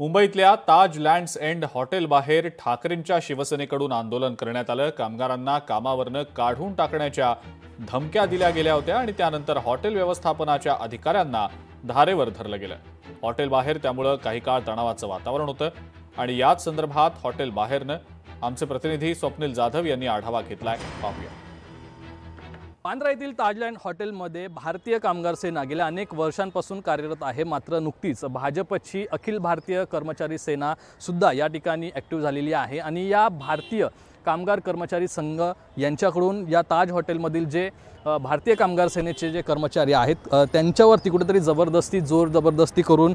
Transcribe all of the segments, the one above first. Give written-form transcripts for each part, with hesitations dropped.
मुंबईतल्या ताज lands end hotel बाहेर ठाकरेंच्या शिवसेनेकडून आंदोलन करण्यात आलं। कामगारांना कामावरनं काढून टाकण्याच्या धमक्या दिल्या गेल्या होत्या आणि त्यानंतर हॉटेल व्यवस्थापनाच्या अधिकाऱ्यांना धारेवर धरलं गेलं। हॉटेल बाहेर त्यामुळे काही काळ तणावाचं वातावरण होतं आणि याच संदर्भात हॉटेल बाहेरनं आमचे प्रतिनिधी स्वप्नील जाधव यांनी आढावा घेतलाय। पाहूया। बांद्रा येथील ताजलँड हॉटेलमध्ये भारतीय कामगार सेना गेल्या अनेक वर्षांपासून कार्यरत आहे। मात्र नुकतीच भाजपची अखिल भारतीय कर्मचारी सेना सुद्धा या ठिकाणी ॲक्टिव्ह झालेली आहे आणि या भारतीय कामगार कर्मचारी संघ यांच्याकडून या ताज हॉटेलमधील जे भारतीय कामगार सेनेचे जे कर्मचारी आहेत त्यांच्यावरती कुठेतरी जोर जबरदस्ती करून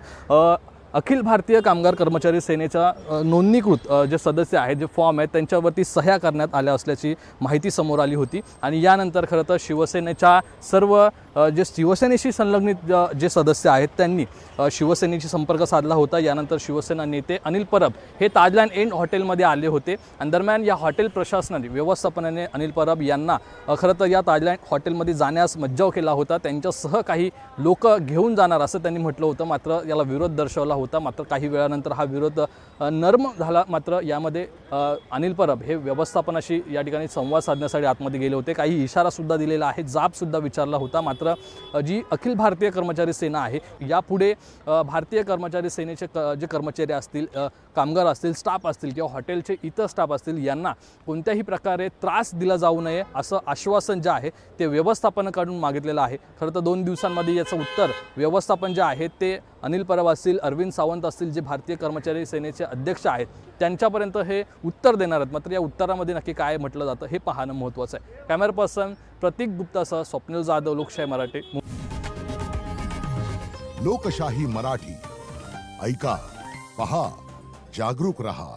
अखिल भारतीय कामगार कर्मचारी सेनेचा नोंदणीकृत जे सदस्य आहेत, जे फॉर्म आहेत, त्यांच्यावरती सह्या करण्यात आल्या असल्याची माहिती समोर आली होती। आणि यानंतर खरं तर शिवसेनेच्या सर्व जे शिवसेनेशी संलग्नित जे सदस्य आहेत त्यांनी शिवसेनेशी संपर्क साधला होता। यानंतर शिवसेना नेते अनिल परब हे ताजलँड एंड हॉटेलमध्ये आले होते आणि दरम्यान या हॉटेल प्रशासनाने व्यवस्थापनाने अनिल परब यांना खरं तर या ताजलँड हॉटेलमध्ये जाण्यास मज्जाव केला होता। त्यांच्यासह काही लोक घेऊन जाणार असं त्यांनी म्हटलं होतं। मात्र याला विरोध दर्शवला होता। मात्र काही वेळानंतर हा विरोध नरम झाला। मात्र यामध्ये अनिल परब हे व्यवस्थापनाशी या ठिकाणी संवाद साधण्यासाठी आतमध्ये गेले होते। काही इशारा सुद्धा दिलेला आहे, जाब सुद्धा विचारला होता। मात्र जी अखिल भारतीय कर्मचारी सेना आहे यापुढे भारतीय कर्मचारी सेनेचे जे कर्मचारी असतील, कामगार असतील, स्टाफ असतील किंवा हॉटेलचे इतर स्टाफ असतील यांना कोणत्याही प्रकारे त्रास दिला जाऊ नये असं आश्वासन जे आहे ते व्यवस्थापनाकडून मागितलेलं आहे। खरं तर 2 दिवसांमध्ये याचं उत्तर व्यवस्थापन जे आहे ते अनिल परब असतील, अरविंद सावंत असतील, जे भारतीय कर्मचारी सेनेचे अध्यक्ष आहेत त्यांच्यापर्यंत हे उत्तर देणार आहेत। मात्र या उत्तरामध्ये नक्की काय म्हटलं जातं हे पाहणं महत्त्वाचं आहे। कॅमेरा पर्सन प्रतीक गुप्तासह स्वप्नील जाधव, लोकशाही मराठी। लोकशाही मराठी ऐका, पहा, जागरूक रहा।